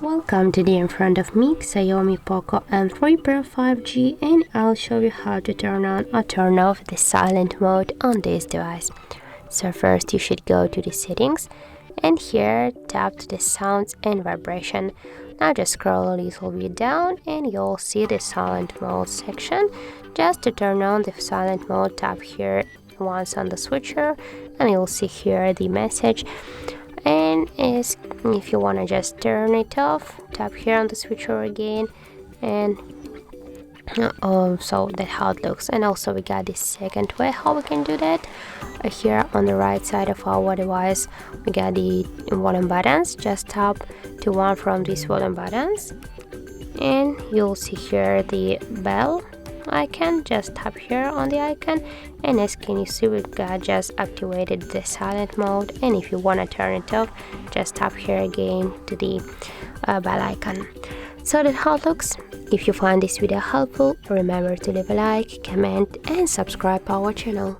Welcome today in front of me XIAOMI Poco M3 Pro 5G, and I'll show you how to turn on or turn off the silent mode on this device. So first you should go to the settings and here tap to the sounds and vibration. Now just scroll a little bit down and you'll see the silent mode section. Just to turn on the silent mode, tap here once on the switcher and you'll see here the message. And if you want to just turn it off, tap here on the switcher again, and so that's how it looks. And also we got the second way how we can do that. Here on the right side of our device we got the volume buttons. Just tap to one from these volume buttons and you'll see here the bell icon. Just tap here on the icon, and as can you see we've got just activated the silent mode. And if you want to turn it off, just tap here again to the bell icon. So that's how it looks. If you find this video helpful, remember to leave a like, comment and subscribe our channel.